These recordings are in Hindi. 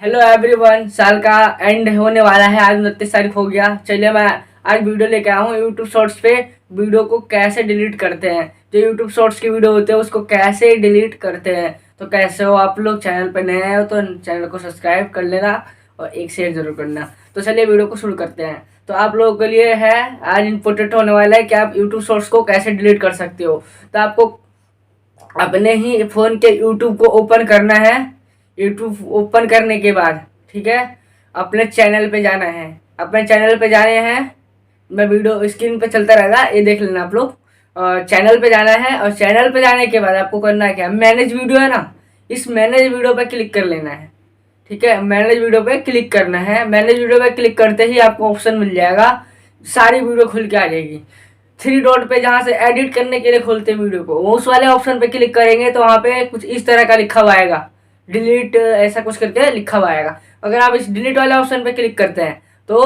हेलो एवरीवन, साल का एंड होने वाला है। आज 29 तारीख हो गया। चलिए मैं आज वीडियो लेके आया हूँ यूट्यूब शॉर्ट्स पे। वीडियो को कैसे डिलीट करते हैं, जो यूट्यूब शॉर्ट्स की वीडियो होते हैं उसको कैसे डिलीट करते हैं। तो कैसे हो आप लोग, चैनल पे नए हो तो चैनल को सब्सक्राइब कर लेना और एक शेयर जरूर करना। तो चलिए वीडियो को शुरू करते हैं। तो आप लोगों के लिए है आज इम्पोर्टेंट होने वाला है कि आप यूट्यूब शॉर्ट्स को कैसे डिलीट कर सकते हो। तो आपको अपने ही फ़ोन के यूट्यूब को ओपन करना है। यूट्यूब ओपन करने के बाद ठीक है, अपने चैनल पे जाना है। अपने चैनल पे जाने हैं, मैं वीडियो स्क्रीन पे चलता रहेगा, ये देख लेना आप लोग। चैनल पे जाना है और चैनल पे जाने के बाद आपको करना है क्या, मैनेज वीडियो है ना, इस मैनेज वीडियो पे क्लिक कर लेना है। ठीक है, मैनेज वीडियो पे क्लिक करना है। मैनेज वीडियो पे क्लिक करते ही आपको ऑप्शन मिल जाएगा, सारी वीडियो खुल के आ जाएगी। थ्री डॉट पे जहाँ से एडिट करने के लिए खोलते हैं वीडियो को, वो उस वाले ऑप्शन पे क्लिक करेंगे तो वहाँ पे कुछ इस तरह का लिखा हुआ आएगा, डिलीट ऐसा कुछ करके लिखा हुआ आएगा। अगर आप इस डिलीट वाले ऑप्शन पे क्लिक करते हैं तो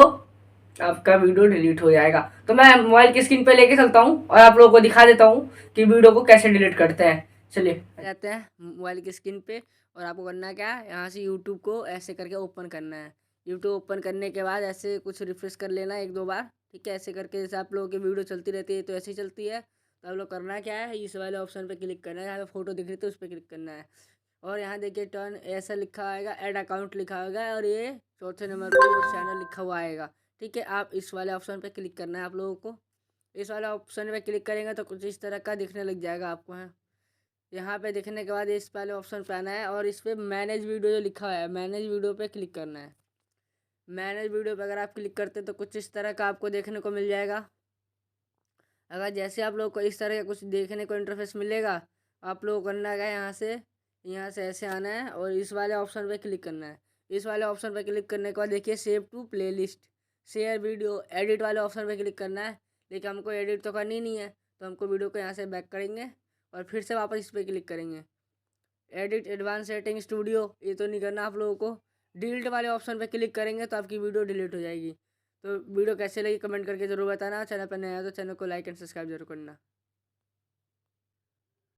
आपका वीडियो डिलीट हो जाएगा। तो मैं मोबाइल की स्क्रीन पे लेके चलता हूँ और आप लोगों को दिखा देता हूँ कि वीडियो को कैसे डिलीट करते हैं। चलिए जाते हैं मोबाइल की स्क्रीन पे और आपको करना क्या है, यहाँ से यूट्यूब को ऐसे करके ओपन करना है। यूट्यूब ओपन करने के बाद ऐसे कुछ रिफ्रेश कर लेना एक दो बार। ठीक है, ऐसे करके जैसे आप लोगों की वीडियो चलती रहती है तो ऐसे ही चलती है। तो आप लोग करना क्या है, इस वाले ऑप्शन पे क्लिक करना है, यहाँ पे फोटो दिख रही थी उस पर क्लिक करना है। और यहाँ देखिए टर्न ऐसा लिखा आएगा, ऐड अकाउंट लिखा होगा और ये चौथे नंबर पर चैनल लिखा हुआ आएगा। ठीक है, आप इस वाले ऑप्शन पे क्लिक करना है आप लोगों को। इस वाले ऑप्शन पे क्लिक करेंगे तो कुछ इस तरह का दिखने लग जाएगा आपको। है यहाँ पे दिखने के बाद इस वाले ऑप्शन पे आना है और इस पर मैनेज वीडियो जो लिखा हुआ है, मैनेज वीडियो पे क्लिक करना है। मैनेज वीडियो पे अगर आप क्लिक करते हैं तो कुछ इस तरह का आपको देखने को मिल जाएगा। अगर जैसे आप लोग को इस तरह का कुछ देखने को इंटरफेस मिलेगा, आप लोग को करना क्या है, यहाँ से ऐसे आना है और इस वाले ऑप्शन पे क्लिक करना है। इस वाले ऑप्शन पे क्लिक करने के बाद देखिए save to playlist, share video, edit वाले ऑप्शन पे क्लिक करना है। लेकिन हमको एडिट तो करनी नहीं है, तो हमको वीडियो को यहाँ से बैक करेंगे और फिर से वापस इस पर क्लिक करेंगे। एडिट एडवांस सेटिंग स्टूडियो, ये तो नहीं करना आप लोगों को। डिलीट वाले ऑप्शन पे क्लिक करेंगे तो आपकी वीडियो डिलीट हो जाएगी। तो वीडियो कैसे लगी कमेंट करके ज़रूर बताना। चैनल पर नया है तो चैनल को लाइक एंड सब्सक्राइब जरूर करना।